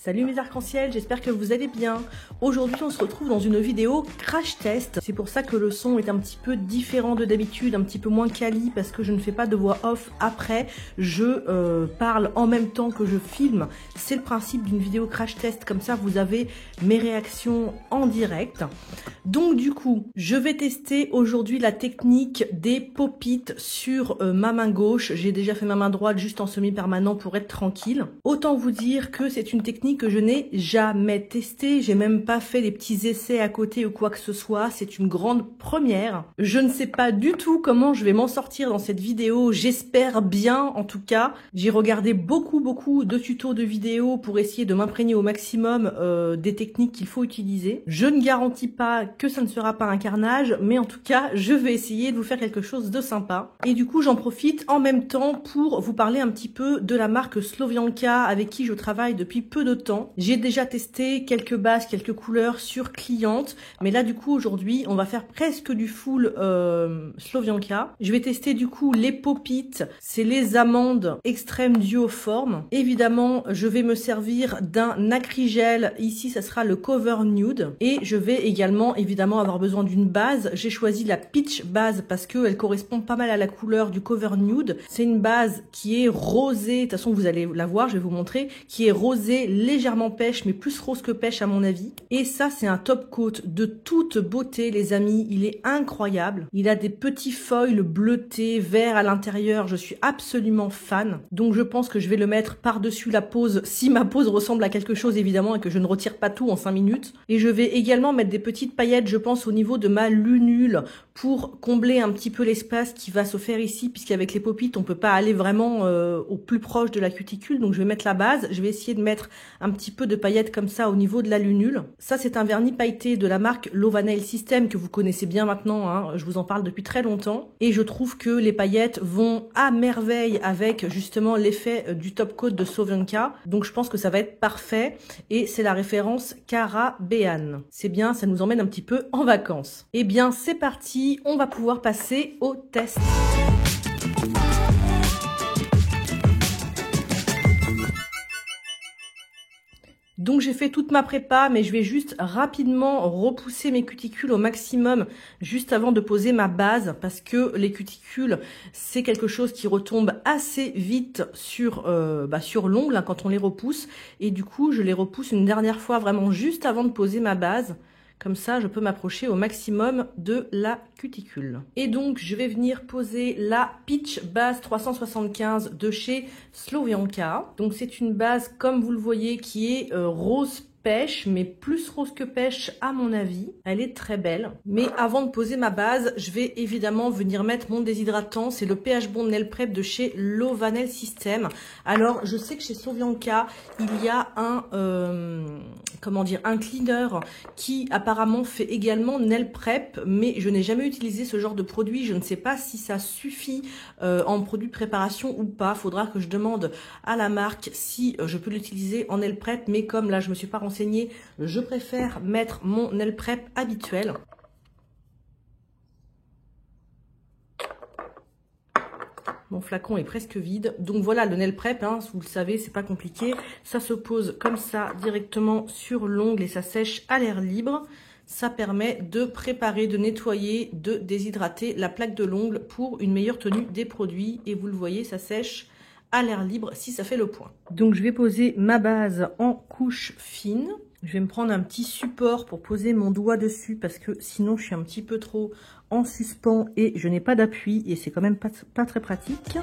Salut mes arcs-en-ciel, j'espère que vous allez bien. Aujourd'hui on se retrouve dans une vidéo crash test. C'est pour ça que le son est un petit peu différent de d'habitude, un petit peu moins quali parce que je ne fais pas de voix off après. Je parle en même temps que je filme. C'est le principe d'une vidéo crash test, comme ça vous avez mes réactions en direct. Donc du coup, je vais tester aujourd'hui la technique des pop-it sur ma main gauche. J'ai déjà fait ma main droite juste en semi-permanent pour être tranquille. Autant vous dire que c'est une technique que je n'ai jamais testé, j'ai même pas fait des petits essais à côté ou quoi que ce soit, c'est une grande première. Je ne sais pas du tout comment je vais m'en sortir dans cette vidéo, j'espère bien en tout cas. J'ai regardé beaucoup de tutos de vidéos pour essayer de m'imprégner au maximum des techniques qu'il faut utiliser. Je ne garantis pas que ça ne sera pas un carnage, mais en tout cas je vais essayer de vous faire quelque chose de sympa. Et du coup j'en profite en même temps pour vous parler un petit peu de la marque Słowianka avec qui je travaille depuis peu de temps. J'ai déjà testé quelques bases, quelques couleurs sur cliente, mais là du coup aujourd'hui on va faire presque du full Słowianka. Je vais tester du coup les pop-it, c'est les amandes extrême duoforme. Évidemment je vais me servir d'un acrygel, ici ça sera le cover nude, et je vais également évidemment avoir besoin d'une base. J'ai choisi la peach base parce qu'elle correspond pas mal à la couleur du cover nude. C'est une base qui est rosée, de toute façon vous allez la voir, je vais vous montrer, qui est rosée, légèrement pêche, mais plus rose que pêche à mon avis. Et ça, c'est un top coat de toute beauté, les amis. Il est incroyable. Il a des petits foils bleutés, verts à l'intérieur. Je suis absolument fan. Donc, je pense que je vais le mettre par-dessus la pose, si ma pose ressemble à quelque chose, évidemment, et que je ne retire pas tout en 5 minutes. Et je vais également mettre des petites paillettes, je pense, au niveau de ma lunule pour combler un petit peu l'espace qui va se faire ici, puisqu'avec les pop-it, on peut pas aller vraiment au plus proche de la cuticule. Donc, je vais mettre la base. Je vais essayer de mettre un petit peu de paillettes comme ça au niveau de la lunule. Ça, c'est un vernis pailleté de la marque Lovanel System que vous connaissez bien maintenant, hein. Je vous en parle depuis très longtemps. Et je trouve que les paillettes vont à merveille avec justement l'effet du top coat de Słowianka. Donc, je pense que ça va être parfait. Et c'est la référence Cara Bean. C'est bien, ça nous emmène un petit peu en vacances. Eh bien, c'est parti. On va pouvoir passer au test. Donc j'ai fait toute ma prépa, mais je vais juste rapidement repousser mes cuticules au maximum juste avant de poser ma base, parce que les cuticules, c'est quelque chose qui retombe assez vite sur l'ongle hein, quand on les repousse. Et du coup, je les repousse une dernière fois vraiment juste avant de poser ma base. Comme ça, je peux m'approcher au maximum de la cuticule. Et donc, je vais venir poser la Peach Base 375 de chez Słowianka. Donc, c'est une base, comme vous le voyez, qui est rose pêche, mais plus rose que pêche à mon avis. Elle est très belle. Mais avant de poser ma base, je vais évidemment venir mettre mon déshydratant. C'est le pH Bond Nail Prep de chez Lovanel System. Alors, je sais que chez Słowianka, il y a un un cleaner qui apparemment fait également nail prep, mais je n'ai jamais utilisé ce genre de produit. Je ne sais pas si ça suffit en produit de préparation ou pas. Faudra que je demande à la marque si je peux l'utiliser en nail prep, mais comme là je me suis pas renseignée, je préfère mettre mon nail prep habituel. Mon flacon est presque vide. Donc voilà le nail prep, hein, vous le savez, c'est pas compliqué. Ça se pose comme ça directement sur l'ongle et ça sèche à l'air libre. Ça permet de préparer, de nettoyer, de déshydrater la plaque de l'ongle pour une meilleure tenue des produits. Et vous le voyez, ça sèche à l'air libre si ça fait le point. Donc je vais poser ma base en couche fine. Je vais me prendre un petit support pour poser mon doigt dessus parce que sinon je suis un petit peu trop en suspens et je n'ai pas d'appui et c'est quand même pas très pratique.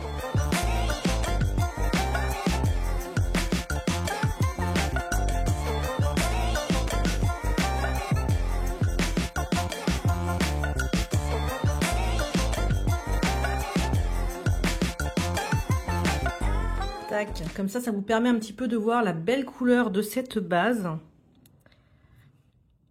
Tac, comme ça vous permet un petit peu de voir la belle couleur de cette base.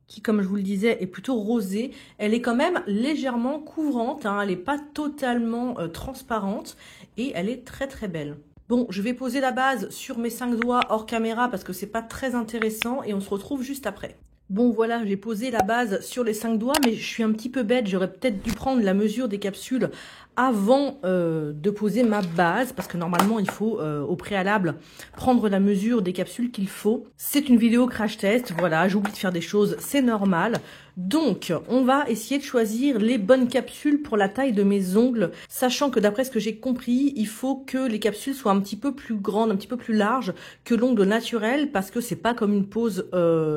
Qui, comme je vous le disais, est plutôt rosée. Elle est quand même légèrement couvrante, hein, elle n'est pas totalement transparente et elle est très très belle. Bon, je vais poser la base sur mes 5 doigts hors caméra parce que c'est pas très intéressant et on se retrouve juste après. Bon voilà, j'ai posé la base sur les 5 doigts, mais je suis un petit peu bête. J'aurais peut-être dû prendre la mesure des capsules avant de poser ma base, parce que normalement il faut au préalable prendre la mesure des capsules qu'il faut. C'est une vidéo crash test, voilà, j'oublie de faire des choses, c'est normal. Donc, on va essayer de choisir les bonnes capsules pour la taille de mes ongles, sachant que d'après ce que j'ai compris, il faut que les capsules soient un petit peu plus grandes, un petit peu plus larges que l'ongle naturel, parce que c'est pas comme une pose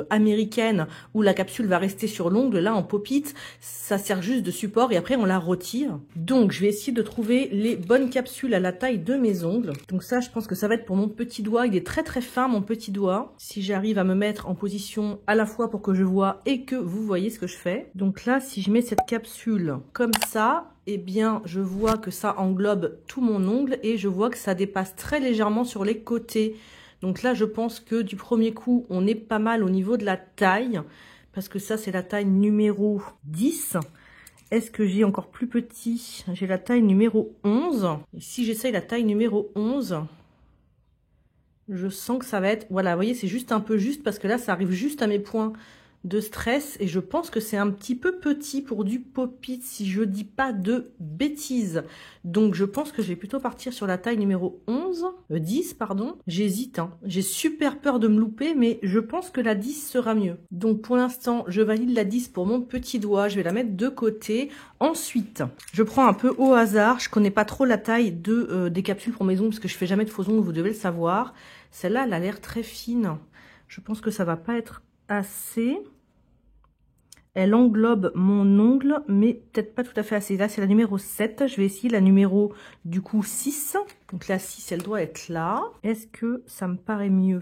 américaine où la capsule va rester sur l'ongle. Là, en pop-it, ça sert juste de support et après on la retire. Donc, je vais essayer de trouver les bonnes capsules à la taille de mes ongles. Donc ça, je pense que ça va être pour mon petit doigt. Il est très très fin, mon petit doigt. Si j'arrive à me mettre en position à la fois pour que je vois et que vous voyez ce que je fais. Donc là, si je mets cette capsule comme ça, eh bien, je vois que ça englobe tout mon ongle et je vois que ça dépasse très légèrement sur les côtés. Donc là, je pense que du premier coup, on est pas mal au niveau de la taille, parce que ça, c'est la taille numéro 10. Est-ce que j'ai encore plus petit? J'ai la taille numéro 11. Et si j'essaye la taille numéro 11, je sens que ça va être... Voilà, vous voyez, c'est juste un peu juste, parce que là, ça arrive juste à mes points de stress. Et je pense que c'est un petit peu petit pour du pop-it, si je dis pas de bêtises. Donc, je pense que je vais plutôt partir sur la taille numéro 10, pardon. J'hésite, hein. J'ai super peur de me louper, mais je pense que la 10 sera mieux. Donc, pour l'instant, je valide la 10 pour mon petit doigt. Je vais la mettre de côté. Ensuite, je prends un peu au hasard. Je connais pas trop la taille des capsules pour mes ongles, parce que je fais jamais de faux ongles, vous devez le savoir. Celle-là, elle a l'air très fine. Je pense que ça va pas être assez. Elle englobe mon ongle, mais peut-être pas tout à fait assez. Là, c'est la numéro 7. Je vais essayer la numéro, du coup, 6. Donc la 6, elle doit être là. Est-ce que ça me paraît mieux?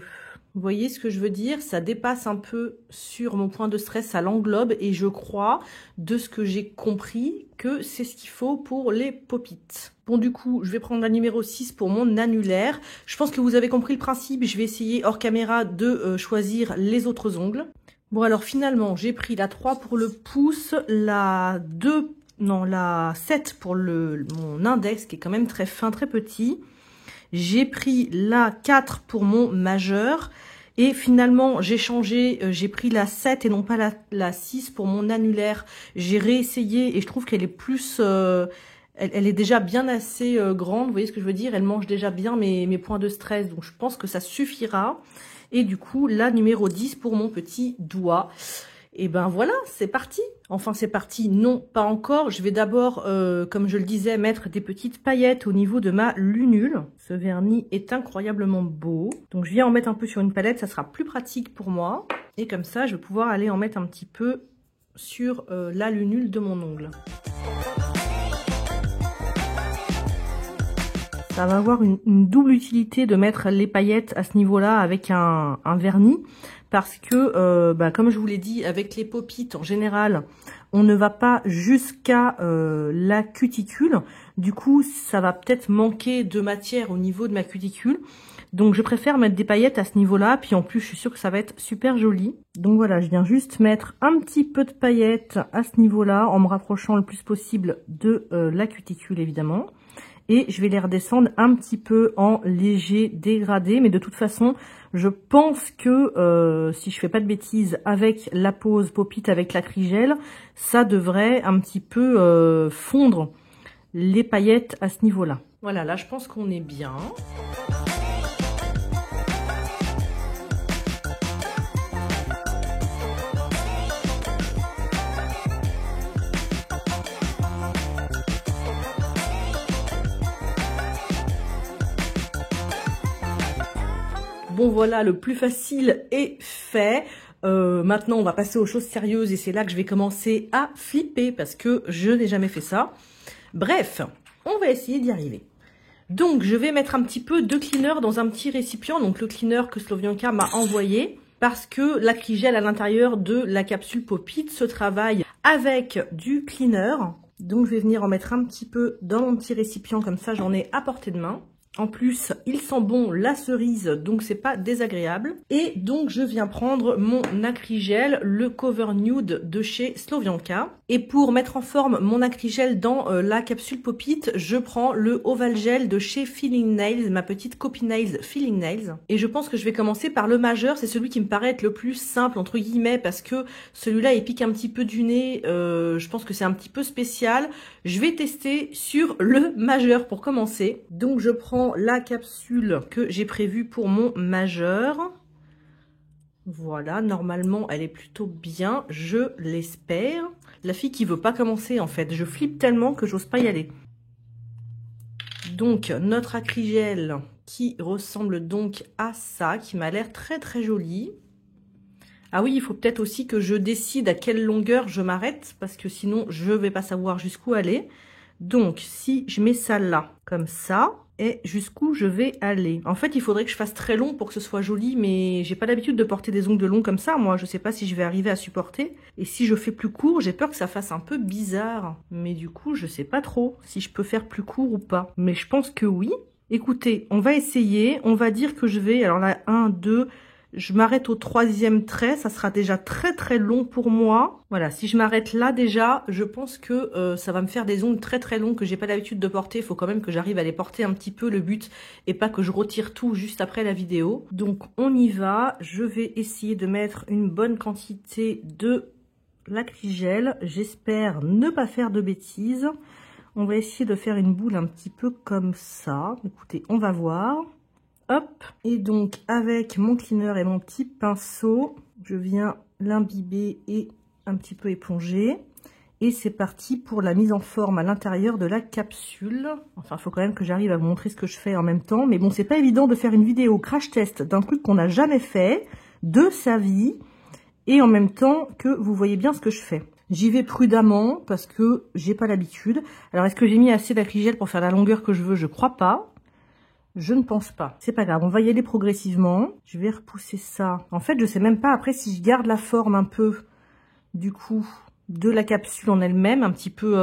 Vous voyez ce que je veux dire? Ça dépasse un peu sur mon point de stress, ça l'englobe. Et je crois, de ce que j'ai compris, que c'est ce qu'il faut pour les pop-it. Bon, du coup, je vais prendre la numéro 6 pour mon annulaire. Je pense que vous avez compris le principe. Je vais essayer, hors caméra, de choisir les autres ongles. Bon, alors finalement, j'ai pris la 3 pour le pouce, la 7 pour mon index, qui est quand même très fin, très petit. J'ai pris la 4 pour mon majeur. Et finalement, j'ai changé, j'ai pris la 7 et non pas la 6 pour mon annulaire. J'ai réessayé et je trouve qu'elle est plus... elle est déjà bien assez grande, vous voyez ce que je veux dire? Elle mange déjà bien mes points de stress, donc je pense que ça suffira. Et du coup, la numéro 10 pour mon petit doigt. Et ben voilà, c'est parti. Enfin, c'est parti. Non, pas encore. Je vais d'abord, comme je le disais, mettre des petites paillettes au niveau de ma lunule. Ce vernis est incroyablement beau. Donc, je viens en mettre un peu sur une palette. Ça sera plus pratique pour moi. Et comme ça, je vais pouvoir aller en mettre un petit peu sur la lunule de mon ongle. Ça va avoir une double utilité de mettre les paillettes à ce niveau-là avec un vernis. Parce que, comme je vous l'ai dit, avec les pop-it, en général, on ne va pas jusqu'à la cuticule. Du coup, ça va peut-être manquer de matière au niveau de ma cuticule. Donc, je préfère mettre des paillettes à ce niveau-là. Puis en plus, je suis sûre que ça va être super joli. Donc voilà, je viens juste mettre un petit peu de paillettes à ce niveau-là, en me rapprochant le plus possible de la cuticule, évidemment. Et je vais les redescendre un petit peu en léger dégradé. Mais de toute façon, je pense que si je fais pas de bêtises, avec la pose pop-it avec l'acrygel, ça devrait un petit peu fondre les paillettes à ce niveau-là. Voilà, là je pense qu'on est bien. Bon voilà, le plus facile est fait. Maintenant, on va passer aux choses sérieuses et c'est là que je vais commencer à flipper parce que je n'ai jamais fait ça. Bref, on va essayer d'y arriver. Donc, je vais mettre un petit peu de cleaner dans un petit récipient. Donc, le cleaner que Slovjanka m'a envoyé parce que l'acrygel à l'intérieur de la capsule pop-it se travaille avec du cleaner. Donc, je vais venir en mettre un petit peu dans mon petit récipient comme ça, j'en ai à portée de main. En plus, il sent bon la cerise, donc c'est pas désagréable. Et donc, je viens prendre mon Acrygel, le Cover Nude de chez Slovianka. Et pour mettre en forme mon Acrygel dans la capsule Pop-it, je prends le Oval Gel de chez Feeling Nails, ma petite copie Nails Feeling Nails. Et je pense que je vais commencer par le majeur, c'est celui qui me paraît être le plus simple, entre guillemets, parce que celui-là, il pique un petit peu du nez. Je pense que c'est un petit peu spécial. Je vais tester sur le majeur pour commencer. Donc, je prends la capsule que j'ai prévue pour mon majeur. Voilà, normalement elle est plutôt bien, je l'espère. La fille qui veut pas commencer en fait, je flippe tellement que j'ose pas y aller. Donc notre Acrygel qui ressemble donc à ça, qui m'a l'air très très joli. Ah oui, il faut peut-être aussi que je décide à quelle longueur je m'arrête, parce que sinon je vais pas savoir jusqu'où aller. Donc si je mets ça là, comme ça, et jusqu'où je vais aller. En fait, il faudrait que je fasse très long pour que ce soit joli, mais j'ai pas l'habitude de porter des ongles longs comme ça. Moi, je sais pas si je vais arriver à supporter. Et si je fais plus court, j'ai peur que ça fasse un peu bizarre. Mais du coup, je sais pas trop si je peux faire plus court ou pas. Mais je pense que oui. Écoutez, on va essayer. On va dire que je vais... Alors là, 1, 2... Je m'arrête au 3e trait, ça sera déjà très très long pour moi. Voilà, si je m'arrête là déjà, je pense que ça va me faire des ongles très très longs que j'ai pas l'habitude de porter. Il faut quand même que j'arrive à les porter un petit peu, le but, et pas que je retire tout juste après la vidéo. Donc on y va, je vais essayer de mettre une bonne quantité de l'Acrygel. J'espère ne pas faire de bêtises. On va essayer de faire une boule un petit peu comme ça. Écoutez, on va voir. Hop, et donc avec mon cleaner et mon petit pinceau, je viens l'imbiber et un petit peu éponger. Et c'est parti pour la mise en forme à l'intérieur de la capsule. Enfin, il faut quand même que j'arrive à vous montrer ce que je fais en même temps. Mais bon, c'est pas évident de faire une vidéo crash test d'un truc qu'on n'a jamais fait, de sa vie, et en même temps que vous voyez bien ce que je fais. J'y vais prudemment parce que j'ai pas l'habitude. Alors, est-ce que j'ai mis assez d'Acrygel pour faire la longueur que je veux? Je crois pas. Je ne pense pas. C'est pas grave, on va y aller progressivement. Je vais repousser ça. En fait, je sais même pas après si je garde la forme un peu, du coup, de la capsule en elle-même, un petit peu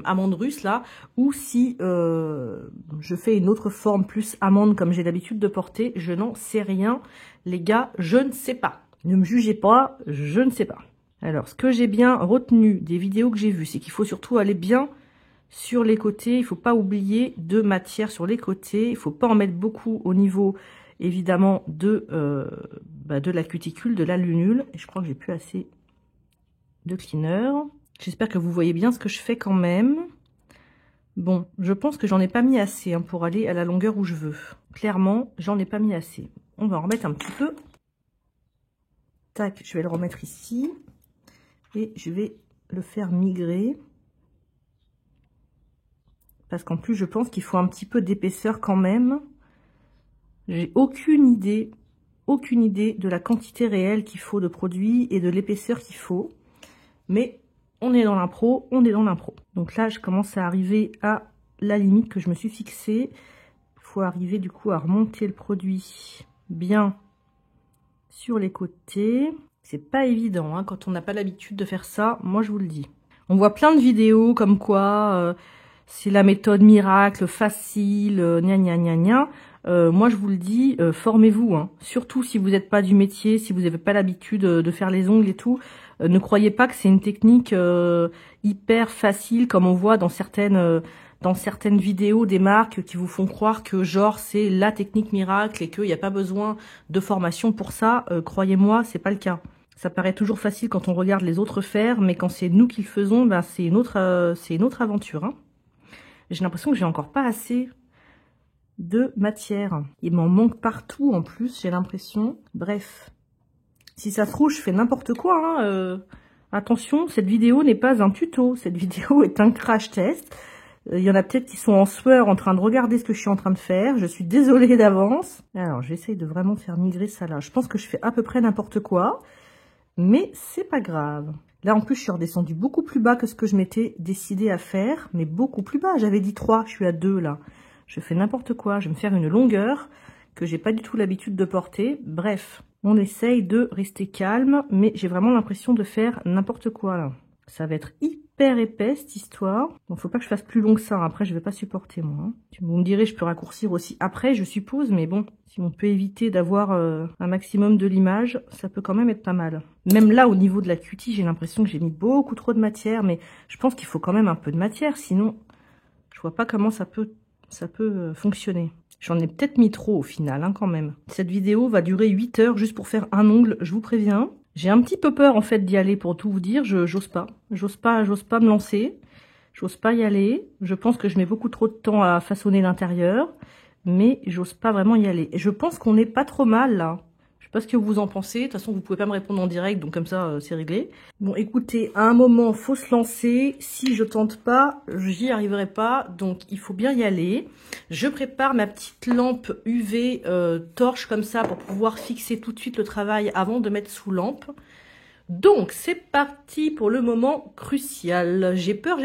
amande russe là, ou si je fais une autre forme plus amande comme j'ai l'habitude de porter. Je n'en sais rien. Les gars, je ne sais pas. Ne me jugez pas, je ne sais pas. Alors, ce que j'ai bien retenu des vidéos que j'ai vues, c'est qu'il faut surtout aller bien sur les côtés. Il ne faut pas oublier de matière sur les côtés. Il ne faut pas en mettre beaucoup au niveau, évidemment, de la cuticule, de la lunule. Et je crois que j'ai plus assez de cleaner. J'espère que vous voyez bien ce que je fais quand même. Bon, je pense que j'en ai pas mis assez hein, pour aller à la longueur où je veux. Clairement, j'en ai pas mis assez. On va en remettre un petit peu. Tac, je vais le remettre ici. Et je vais le faire migrer. Parce qu'en plus, je pense qu'il faut un petit peu d'épaisseur quand même. J'ai aucune idée de la quantité réelle qu'il faut de produit et de l'épaisseur qu'il faut. Mais on est dans l'impro, on est dans l'impro. Donc là, je commence à arriver à la limite que je me suis fixée. Il faut arriver du coup à remonter le produit bien sur les côtés. C'est pas évident hein, quand on n'a pas l'habitude de faire ça, moi je vous le dis. On voit plein de vidéos comme quoi... c'est la méthode miracle, facile, gna gna gna gna. Moi, je vous le dis, formez-vous. Hein. Surtout si vous n'êtes pas du métier, si vous n'avez pas l'habitude de faire les ongles et tout. Ne croyez pas que c'est une technique hyper facile, comme on voit dans certaines vidéos des marques qui vous font croire que genre c'est la technique miracle et qu'il n'y a pas besoin de formation pour ça. Croyez-moi, c'est pas le cas. Ça paraît toujours facile quand on regarde les autres faire, mais quand c'est nous qui le faisons, ben, c'est une autre aventure. Hein. J'ai l'impression que j'ai encore pas assez de matière. Il m'en manque partout en plus, j'ai l'impression. Bref, si ça se trouve, je fais n'importe quoi. Hein. Attention, cette vidéo n'est pas un tuto. Cette vidéo est un crash test. Il y en a peut-être qui sont en sueur en train de regarder ce que je suis en train de faire. Je suis désolée d'avance. Alors, j'essaye de vraiment faire migrer ça là. Je pense que je fais à peu près n'importe quoi. Mais c'est pas grave. Là, en plus, je suis redescendue beaucoup plus bas que ce que je m'étais décidée à faire. Mais beaucoup plus bas. J'avais dit 3, je suis à 2 là. Je fais n'importe quoi. Je vais me faire une longueur que j'ai pas du tout l'habitude de porter. Bref, on essaye de rester calme. Mais j'ai vraiment l'impression de faire n'importe quoi là. Ça va être hyper super épais cette histoire. Bon, faut pas que je fasse plus long que ça, après je vais pas supporter moi. Hein. Vous me direz, je peux raccourcir aussi après, je suppose, mais bon, si on peut éviter d'avoir un maximum de l'image, ça peut quand même être pas mal. Même là, au niveau de la cutie, j'ai l'impression que j'ai mis beaucoup trop de matière, mais je pense qu'il faut quand même un peu de matière, sinon je vois pas comment ça peut fonctionner. J'en ai peut-être mis trop au final, hein, quand même. Cette vidéo va durer 8 heures juste pour faire un ongle, je vous préviens. J'ai un petit peu peur en fait d'y aller pour tout vous dire, j'ose pas me lancer, j'ose pas y aller. Je pense que je mets beaucoup trop de temps à façonner l'intérieur, mais j'ose pas vraiment y aller. Et je pense qu'on n'est pas trop mal là. Je sais pas ce que vous en pensez, de toute façon vous pouvez pas me répondre en direct, donc comme ça c'est réglé. Bon écoutez, à un moment faut se lancer, si je tente pas, j'y arriverai pas, donc il faut bien y aller. Je prépare ma petite lampe UV torche comme ça pour pouvoir fixer tout de suite le travail avant de mettre sous lampe. Donc c'est parti pour le moment crucial. J'ai peur.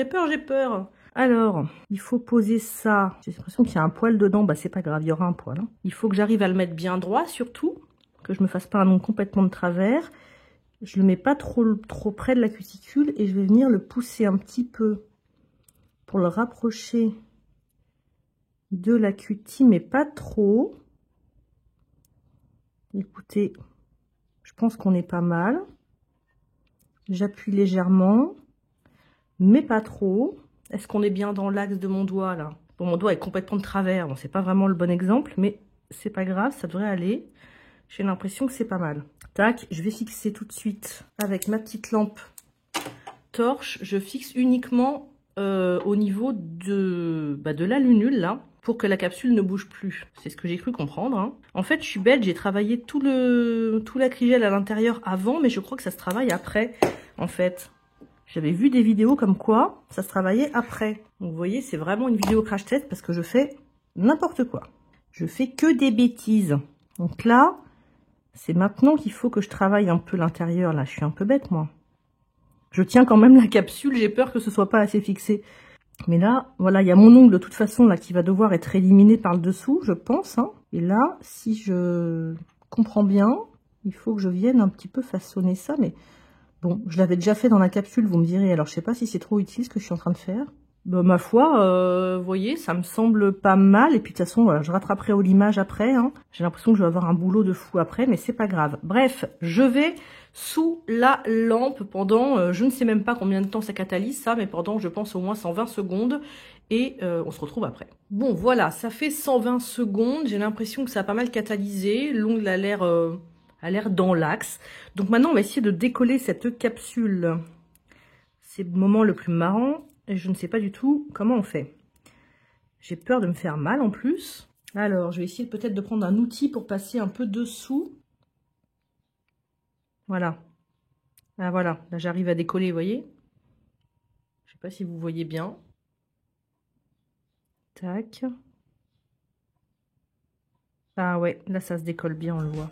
Alors, il faut poser ça. J'ai l'impression qu'il y a un poil dedans, bah c'est pas grave, il y aura un poil. Hein. Il faut que j'arrive à le mettre bien droit surtout. Que je me fasse pas un ongle complètement de travers. Je le mets pas trop près de la cuticule et je vais venir le pousser un petit peu pour le rapprocher de la cutie, mais pas trop. Écoutez, je pense qu'on est pas mal. J'appuie légèrement, mais pas trop. Est-ce qu'on est bien dans l'axe de mon doigt là? Bon, mon doigt est complètement de travers, bon, c'est pas vraiment le bon exemple, mais c'est pas grave, ça devrait aller. J'ai l'impression que c'est pas mal. Tac, je vais fixer tout de suite avec ma petite lampe torche. Je fixe uniquement au niveau de la lunule là, pour que la capsule ne bouge plus. C'est ce que j'ai cru comprendre. Hein. En fait, je suis bête, j'ai travaillé tout l'acrygel à l'intérieur avant, mais je crois que ça se travaille après, en fait. J'avais vu des vidéos comme quoi ça se travaillait après. Donc, vous voyez, c'est vraiment une vidéo crash test parce que je fais n'importe quoi. Je fais que des bêtises. Donc là, c'est maintenant qu'il faut que je travaille un peu l'intérieur. Là, je suis un peu bête, moi. Je tiens quand même la capsule. J'ai peur que ce soit pas assez fixé. Mais là, voilà, il y a mon ongle de toute façon là qui va devoir être éliminé par le dessous, je pense. Hein. Et là, si je comprends bien, il faut que je vienne un petit peu façonner ça. Mais bon, je l'avais déjà fait dans la capsule, vous me direz. Alors, je sais pas si c'est trop utile ce que je suis en train de faire. Bah, ma foi, vous voyez, ça me semble pas mal. Et puis de toute façon, voilà, je rattraperai au limage après. Hein. J'ai l'impression que je vais avoir un boulot de fou après, mais c'est pas grave. Bref, je vais sous la lampe pendant, je ne sais même pas combien de temps ça catalyse ça, mais pendant, je pense, au moins 120 secondes. Et on se retrouve après. Bon, voilà, ça fait 120 secondes. J'ai l'impression que ça a pas mal catalysé. L'ongle a l'air dans l'axe. Donc maintenant, on va essayer de décoller cette capsule. C'est le moment le plus marrant. Et je ne sais pas du tout comment on fait. J'ai peur de me faire mal en plus. Alors, je vais essayer peut-être de prendre un outil pour passer un peu dessous. Voilà. Ah voilà, là j'arrive à décoller, vous voyez. Je ne sais pas si vous voyez bien. Tac. Ah ouais, là ça se décolle bien, on le voit.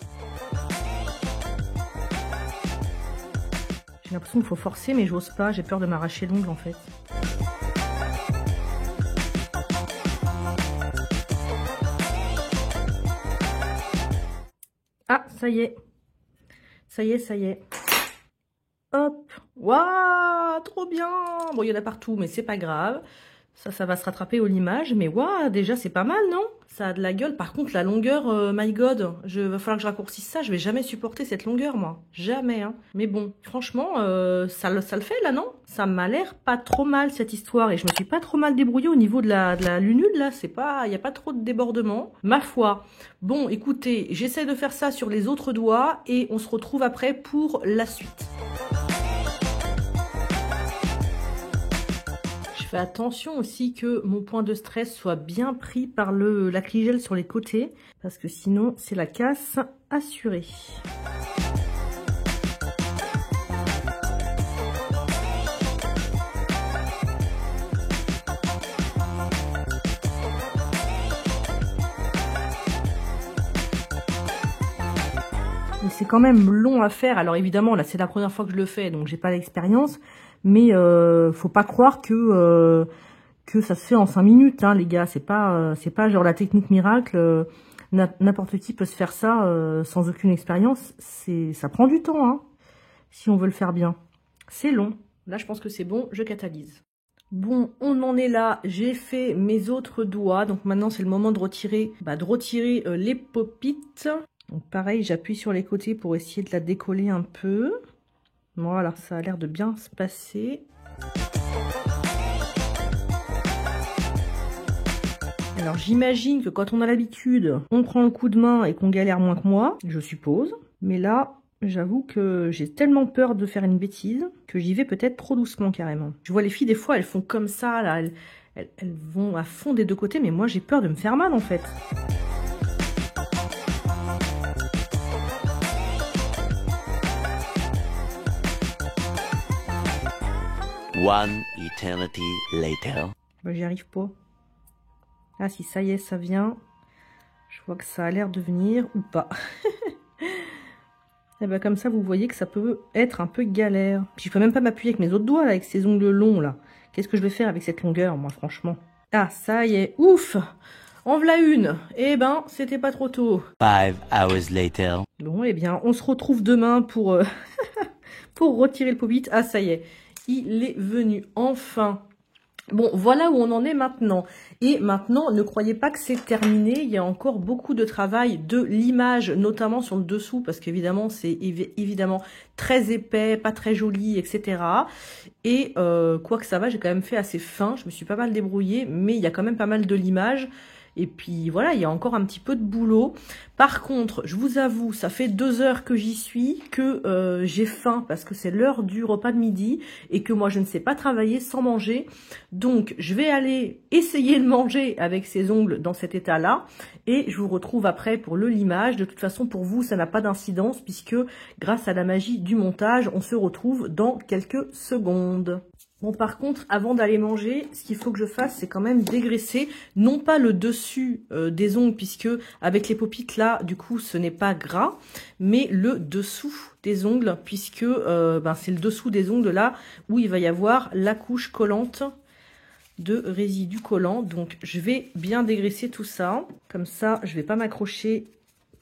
J'ai l'impression qu'il faut forcer, mais j'ose pas. J'ai peur de m'arracher l'ongle en fait. Ah, ça y est. Ça y est. Hop. Waouh, trop bien. Bon, il y en a partout, mais c'est pas grave. Ça va se rattraper au limage. Mais waouh, déjà, c'est pas mal, non? Ça a de la gueule. Par contre, la longueur, my God, va falloir que je raccourcisse ça. Je vais jamais supporter cette longueur, moi. Jamais, hein. Mais bon, franchement, ça le fait, là, non? Ça m'a l'air pas trop mal, cette histoire. Et je me suis pas trop mal débrouillée au niveau de la lunule, là. Il n'y a pas trop de débordement. Ma foi. Bon, écoutez, j'essaie de faire ça sur les autres doigts. Et on se retrouve après pour la suite. Je fais attention aussi que mon point de stress soit bien pris par l'acrygel sur les côtés, parce que sinon c'est la casse assurée. C'est quand même long à faire. Alors évidemment, là c'est la première fois que je le fais, donc j'ai pas l'expérience. Mais faut pas croire que ça se fait en 5 minutes, hein, les gars. C'est pas genre la technique miracle. N'importe qui peut se faire ça sans aucune expérience. Ça prend du temps, hein, si on veut le faire bien. C'est long. Là, je pense que c'est bon, je catalyse. Bon, on en est là, j'ai fait mes autres doigts, donc maintenant c'est le moment de retirer, les pop-it. Donc pareil, j'appuie sur les côtés pour essayer de la décoller un peu. Voilà, ça a l'air de bien se passer. Alors j'imagine que quand on a l'habitude, on prend le coup de main et qu'on galère moins que moi, je suppose. Mais là, j'avoue que j'ai tellement peur de faire une bêtise que j'y vais peut-être trop doucement carrément. Je vois les filles des fois, elles font comme ça, là, elles vont à fond des deux côtés, mais moi j'ai peur de me faire mal en fait. One eternity later. Bah, j'y arrive pas. Ah si, ça y est, ça vient. Je vois que ça a l'air de venir ou pas. Et bah comme ça, vous voyez que ça peut être un peu galère. Puis je peux même pas m'appuyer avec mes autres doigts, là, avec ces ongles longs, là. Qu'est-ce que je vais faire avec cette longueur, moi, franchement? Ah, ça y est, ouf! En voilà une! Eh ben, c'était pas trop tôt. 5 hours later. Bon, eh bien, on se retrouve demain pour, pour retirer le pop-it. Ah, ça y est, il est venu, enfin. Bon, voilà où on en est maintenant. Et maintenant, ne croyez pas que c'est terminé. Il y a encore beaucoup de travail de l'image, notamment sur le dessous, parce qu'évidemment, c'est évidemment très épais, pas très joli, etc. Et quoi que ça va, j'ai quand même fait assez fin. Je me suis pas mal débrouillée, mais il y a quand même pas mal de l'image. Et puis voilà, il y a encore un petit peu de boulot. Par contre, je vous avoue, ça fait 2 heures que j'y suis, que j'ai faim parce que c'est l'heure du repas de midi et que moi je ne sais pas travailler sans manger. Donc je vais aller essayer de manger avec ces ongles dans cet état-là et je vous retrouve après pour le limage. De toute façon, pour vous, ça n'a pas d'incidence puisque grâce à la magie du montage, on se retrouve dans quelques secondes. Bon, par contre, avant d'aller manger, ce qu'il faut que je fasse, c'est quand même dégraisser, non pas le dessus des ongles, puisque avec les pop-it là, du coup, ce n'est pas gras, mais le dessous des ongles, puisque c'est le dessous des ongles là, où il va y avoir la couche collante de résidus collants. Donc, je vais bien dégraisser tout ça. Comme ça, je vais pas m'accrocher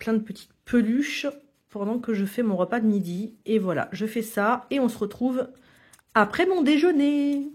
plein de petites peluches pendant que je fais mon repas de midi. Et voilà, je fais ça et on se retrouve après mon déjeuner.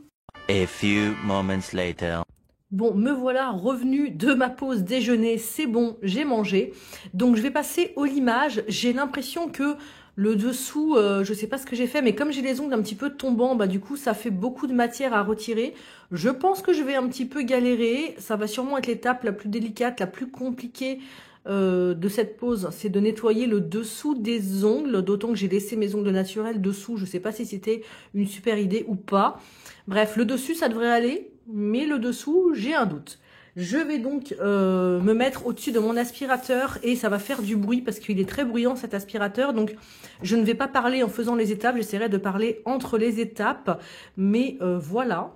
A few moments later. Bon, me voilà revenu de ma pause déjeuner, c'est bon, j'ai mangé. Donc je vais passer au limage. J'ai l'impression que le dessous, je sais pas ce que j'ai fait, mais comme j'ai les ongles un petit peu tombants, bah du coup ça fait beaucoup de matière à retirer. Je pense que je vais un petit peu galérer. Ça va sûrement être l'étape la plus délicate, la plus compliquée de cette pause, c'est de nettoyer le dessous des ongles, d'autant que j'ai laissé mes ongles naturels dessous, je sais pas si c'était une super idée ou pas. Bref, le dessus ça devrait aller, mais le dessous j'ai un doute. Je vais donc me mettre au-dessus de mon aspirateur et ça va faire du bruit parce qu'il est très bruyant cet aspirateur, donc je ne vais pas parler en faisant les étapes, j'essaierai de parler entre les étapes, mais voilà.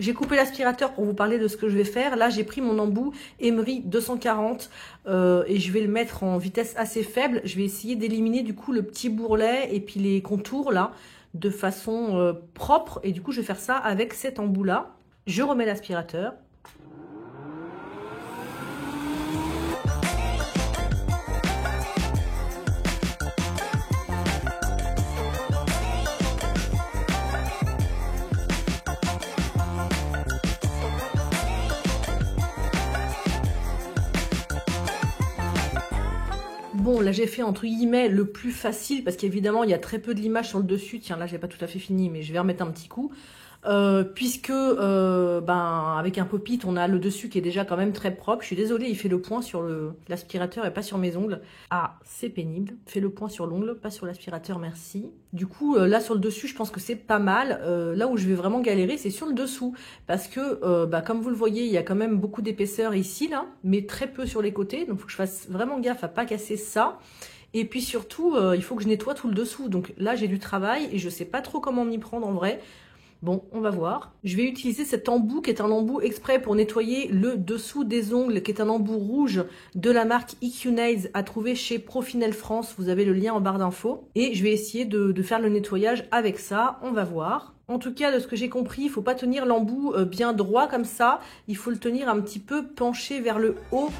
J'ai coupé l'aspirateur pour vous parler de ce que je vais faire. Là, j'ai pris mon embout Emery 240 et je vais le mettre en vitesse assez faible. Je vais essayer d'éliminer du coup le petit bourrelet et puis les contours là de façon propre. Et du coup, je vais faire ça avec cet embout là. Je remets l'aspirateur. Bon, là j'ai fait entre guillemets le plus facile parce qu'évidemment il y a très peu de l'image sur le dessus. Tiens, là j'ai pas tout à fait fini, mais je vais remettre un petit coup. Puisque avec un pop-it on a le dessus qui est déjà quand même très propre. Je suis désolée, il fait le point sur l'aspirateur et pas sur mes ongles. Ah, c'est pénible. Fait le point sur l'ongle, pas sur l'aspirateur, merci. Du coup, là sur le dessus, je pense que c'est pas mal. Là où je vais vraiment galérer, c'est sur le dessous. Parce que, comme vous le voyez, il y a quand même beaucoup d'épaisseur ici, là, mais très peu sur les côtés. Donc, il faut que je fasse vraiment gaffe à pas casser ça. Et puis surtout, il faut que je nettoie tout le dessous. Donc là, j'ai du travail et je sais pas trop comment m'y prendre en vrai. Bon, on va voir. Je vais utiliser cet embout qui est un embout exprès pour nettoyer le dessous des ongles, qui est un embout rouge de la marque EQ Nails à trouver chez Profinel France. Vous avez le lien en barre d'infos. Et je vais essayer de faire le nettoyage avec ça. On va voir. En tout cas, de ce que j'ai compris, il ne faut pas tenir l'embout bien droit comme ça. Il faut le tenir un petit peu penché vers le haut.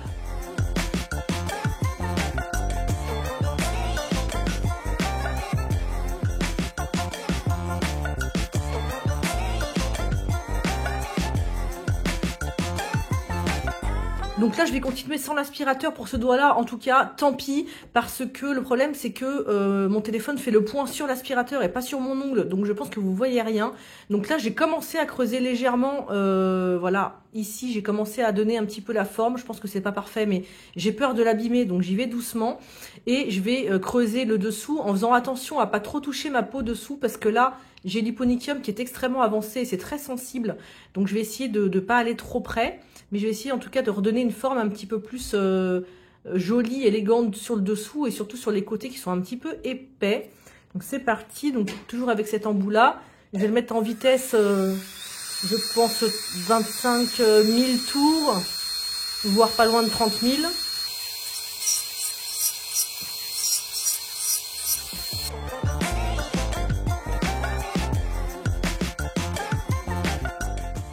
Donc là, je vais continuer sans l'aspirateur pour ce doigt-là. En tout cas, tant pis, parce que le problème, c'est que mon téléphone fait le point sur l'aspirateur et pas sur mon ongle. Donc, je pense que vous voyez rien. Donc là, j'ai commencé à creuser légèrement. Voilà, ici, j'ai commencé à donner un petit peu la forme. Je pense que c'est pas parfait, mais j'ai peur de l'abîmer. Donc, j'y vais doucement. Et je vais creuser le dessous en faisant attention à pas trop toucher ma peau dessous. Parce que là, j'ai l'hyponychium qui est extrêmement avancé et c'est très sensible. Donc, je vais essayer de ne pas aller trop près. Mais je vais essayer en tout cas de redonner une forme un petit peu plus jolie, élégante sur le dessous et surtout sur les côtés qui sont un petit peu épais. Donc c'est parti, donc toujours avec cet embout là. Je vais le mettre en vitesse, je pense 25 000 tours, voire pas loin de 30 000.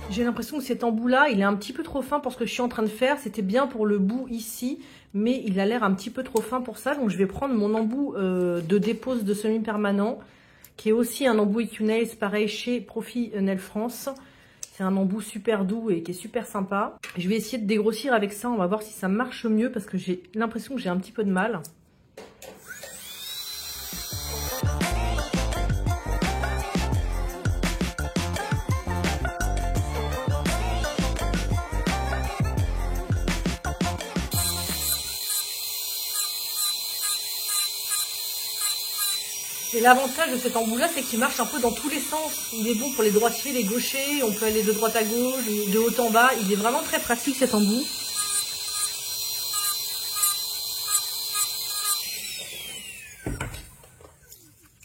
J'ai l'impression que cet embout-là, il est un petit peu trop fin pour ce que je suis en train de faire. C'était bien pour le bout ici, mais il a l'air un petit peu trop fin pour ça. Donc, je vais prendre mon embout de dépose de semi-permanent, qui est aussi un embout EQ Nails, pareil, chez Profinel France. C'est un embout super doux et qui est super sympa. Je vais essayer de dégrossir avec ça. On va voir si ça marche mieux, parce que j'ai l'impression que j'ai un petit peu de mal. Et l'avantage de cet embout-là, c'est qu'il marche un peu dans tous les sens. Il est bon pour les droitiers, les gauchers, on peut aller de droite à gauche, de haut en bas. Il est vraiment très pratique cet embout.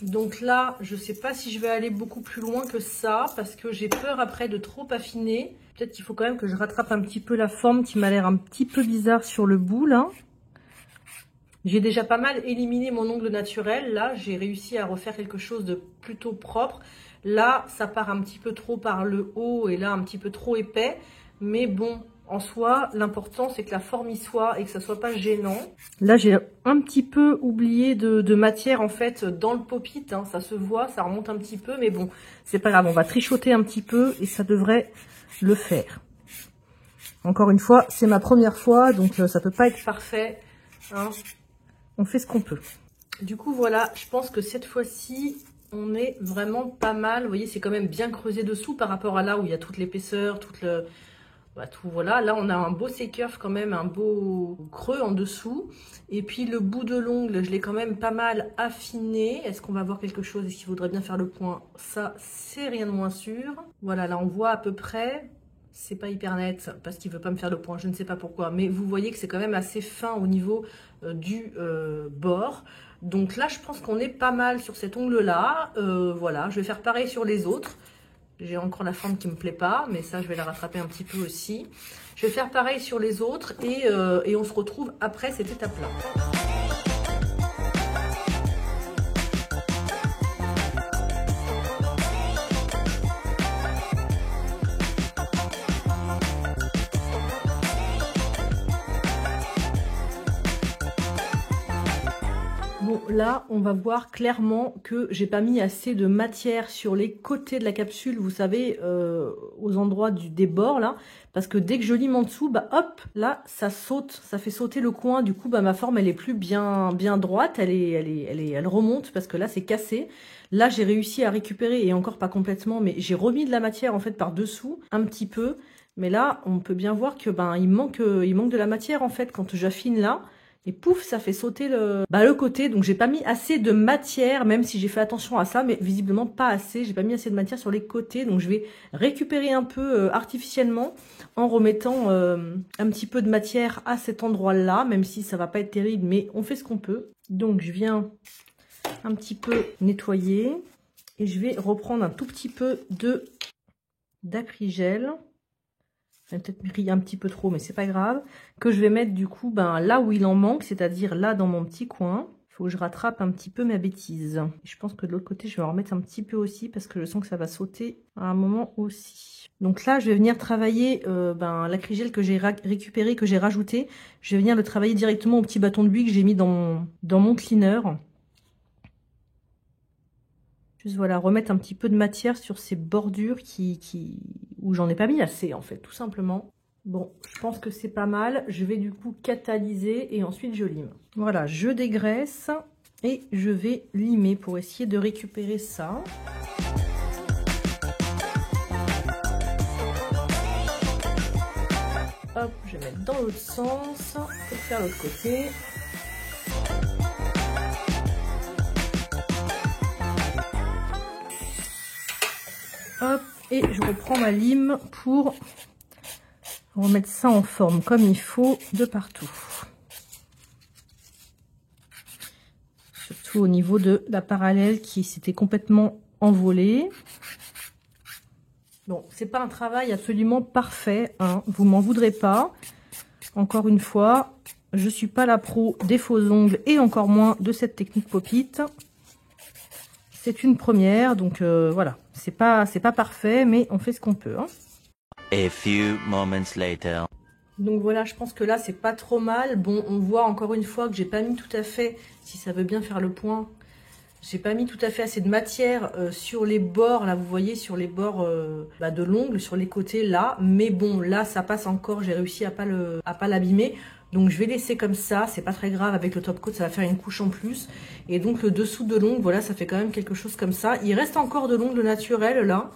Donc là, je ne sais pas si je vais aller beaucoup plus loin que ça, parce que j'ai peur après de trop affiner. Peut-être qu'il faut quand même que je rattrape un petit peu la forme qui m'a l'air un petit peu bizarre sur le bout, là. J'ai déjà pas mal éliminé mon ongle naturel. Là, j'ai réussi à refaire quelque chose de plutôt propre. Là, ça part un petit peu trop par le haut et là, un petit peu trop épais. Mais bon, en soi, l'important, c'est que la forme y soit et que ça soit pas gênant. Là, j'ai un petit peu oublié de matière, en fait, dans le pop-it. Hein. Ça se voit, ça remonte un petit peu. Mais bon, c'est pas grave. On va trichoter un petit peu et ça devrait le faire. Encore une fois, c'est ma première fois, donc ça peut pas être parfait. Hein. On fait ce qu'on peut. Du coup, voilà, je pense que cette fois-ci, on est vraiment pas mal. Vous voyez, c'est quand même bien creusé dessous par rapport à là où il y a toute l'épaisseur, tout, voilà. Là, on a un beau C-curve quand même, un beau creux en dessous. Et puis, le bout de l'ongle, je l'ai quand même pas mal affiné. Est-ce qu'on va voir quelque chose? Est-ce qu'il faudrait bien faire le point? Ça, c'est rien de moins sûr. Voilà, là, on voit à peu près. C'est pas hyper net parce qu'il veut pas me faire le point, je ne sais pas pourquoi. Mais vous voyez que c'est quand même assez fin au niveau du bord. Donc là, je pense qu'on est pas mal sur cet ongle-là. Voilà, je vais faire pareil sur les autres. J'ai encore la forme qui me plaît pas, mais ça, je vais la rattraper un petit peu aussi. Je vais faire pareil sur les autres et on se retrouve après cette étape-là. Bon, là, on va voir clairement que j'ai pas mis assez de matière sur les côtés de la capsule, vous savez, aux endroits des bords, là. Parce que dès que je lime en dessous, bah hop, là, ça saute, ça fait sauter le coin. Du coup, bah ma forme, elle est plus bien droite, elle remonte parce que là, c'est cassé. Là, j'ai réussi à récupérer, et encore pas complètement, mais j'ai remis de la matière, en fait, par-dessous, un petit peu. Mais là, on peut bien voir que ben il manque de la matière, en fait, quand j'affine là. Et pouf, ça fait sauter le côté. Donc, j'ai pas mis assez de matière, même si j'ai fait attention à ça, mais visiblement pas assez. J'ai pas mis assez de matière sur les côtés. Donc, je vais récupérer un peu artificiellement en remettant un petit peu de matière à cet endroit-là, même si ça va pas être terrible, mais on fait ce qu'on peut. Donc, je viens un petit peu nettoyer. Et je vais reprendre un tout petit peu d'acrygel. J'ai peut-être mis un petit peu trop, mais c'est pas grave. Que je vais mettre du coup là où il en manque, c'est-à-dire là dans mon petit coin. Il faut que je rattrape un petit peu ma bêtise. Et je pense que de l'autre côté, je vais en remettre un petit peu aussi parce que je sens que ça va sauter à un moment aussi. Donc là, je vais venir travailler l'acrygel que j'ai récupéré, que j'ai rajouté. Je vais venir le travailler directement au petit bâton de buis que j'ai mis dans mon cleaner. Juste voilà, remettre un petit peu de matière sur ces bordures où j'en ai pas mis assez en fait, tout simplement. Bon, je pense que c'est pas mal. Je vais du coup catalyser et ensuite je lime. Voilà, je dégraisse et je vais limer pour essayer de récupérer ça. Hop, je vais mettre dans l'autre sens pour faire l'autre côté. Hop, et je reprends ma lime pour remettre ça en forme comme il faut de partout. Surtout au niveau de la parallèle qui s'était complètement envolée. Bon, c'est pas un travail absolument parfait, hein, vous m'en voudrez pas. Encore une fois, je suis pas la pro des faux ongles et encore moins de cette technique pop-it. C'est une première, donc voilà, c'est pas parfait, mais on fait ce qu'on peut. Hein. A few moments later. Donc voilà, je pense que là, c'est pas trop mal. Bon, on voit encore une fois que j'ai pas mis tout à fait, si ça veut bien faire le point, j'ai pas mis tout à fait assez de matière sur les bords, là, vous voyez, sur les bords de l'ongle, sur les côtés, là. Mais bon, là, ça passe encore, j'ai réussi à pas l'abîmer. Donc je vais laisser comme ça, c'est pas très grave, avec le top coat ça va faire une couche en plus. Et donc le dessous de l'ongle, voilà, ça fait quand même quelque chose comme ça. Il reste encore de l'ongle naturel là.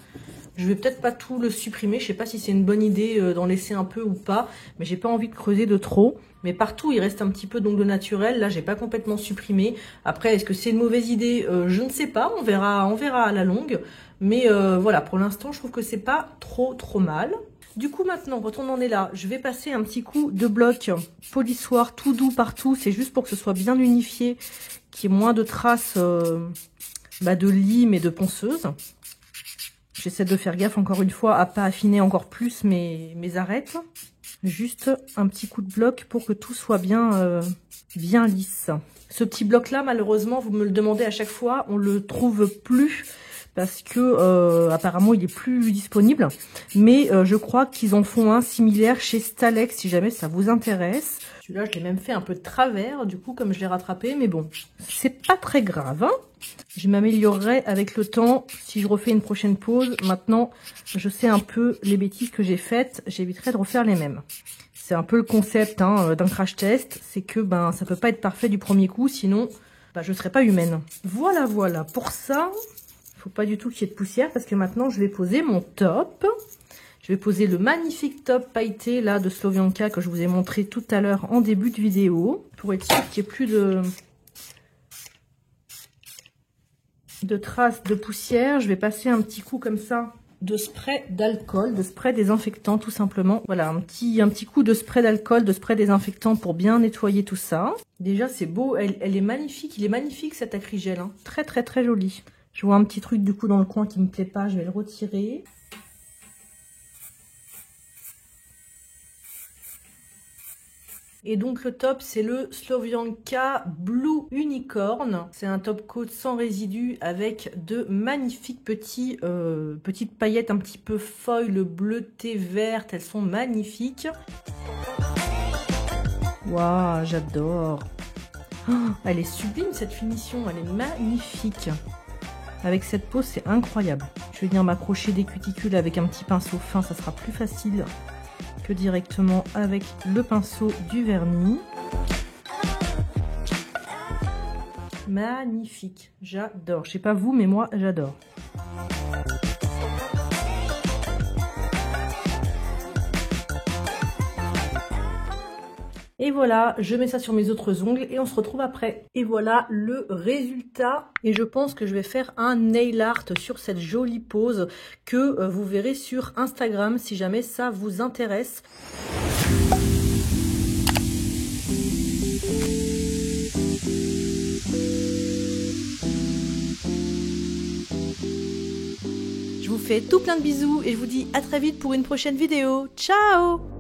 Je vais peut-être pas tout le supprimer, je sais pas si c'est une bonne idée d'en laisser un peu ou pas. Mais j'ai pas envie de creuser de trop. Mais partout il reste un petit peu d'ongle naturel, là j'ai pas complètement supprimé. Après est-ce que c'est une mauvaise idée? Je ne sais pas, on verra à la longue. Mais voilà, pour l'instant je trouve que c'est pas trop mal. Du coup maintenant, quand on en est là, je vais passer un petit coup de bloc polissoir tout doux partout. C'est juste pour que ce soit bien unifié, qu'il y ait moins de traces de lime et de ponceuse. J'essaie de faire gaffe encore une fois à pas affiner encore plus mes arêtes. Juste un petit coup de bloc pour que tout soit bien lisse. Ce petit bloc là, malheureusement, vous me le demandez à chaque fois, on le trouve plus. Parce que apparemment il est plus disponible, mais je crois qu'ils en font un similaire chez Stalex si jamais ça vous intéresse. Celui-là je l'ai même fait un peu de travers du coup comme je l'ai rattrapé, mais bon c'est pas très grave. Hein, je m'améliorerai avec le temps si je refais une prochaine pause. Maintenant je sais un peu les bêtises que j'ai faites, j'éviterai de refaire les mêmes. C'est un peu le concept d'un crash test, c'est que ça peut pas être parfait du premier coup, sinon je serais pas humaine. Voilà pour ça. Faut pas du tout qu'il y ait de poussière parce que maintenant je vais poser mon top. Je vais poser le magnifique top pailleté là de Slovianka que je vous ai montré tout à l'heure en début de vidéo. Pour être sûr qu'il n'y ait plus de traces de poussière, je vais passer un petit coup comme ça de spray d'alcool, de spray désinfectant tout simplement. Voilà, un petit coup de spray d'alcool, de spray désinfectant pour bien nettoyer tout ça. Déjà c'est beau, elle est magnifique, il est magnifique cet acrygel, hein. Très joli. Je vois un petit truc du coup dans le coin qui me plaît pas, je vais le retirer. Et donc le top c'est le Slovianka Blue Unicorn. C'est un top coat sans résidus avec de magnifiques petites paillettes un petit peu foil bleutées vertes. Elles sont magnifiques. Waouh, j'adore. Oh, elle est sublime cette finition, elle est magnifique. Avec cette peau, c'est incroyable. Je vais venir m'accrocher des cuticules avec un petit pinceau fin, ça sera plus facile que directement avec le pinceau du vernis. Magnifique, j'adore. Je sais pas vous, mais moi, j'adore. Et voilà, je mets ça sur mes autres ongles et on se retrouve après. Et voilà le résultat. Et je pense que je vais faire un nail art sur cette jolie pose que vous verrez sur Instagram si jamais ça vous intéresse. vous fais tout plein de bisous et je vous dis à très vite pour une prochaine vidéo. Ciao!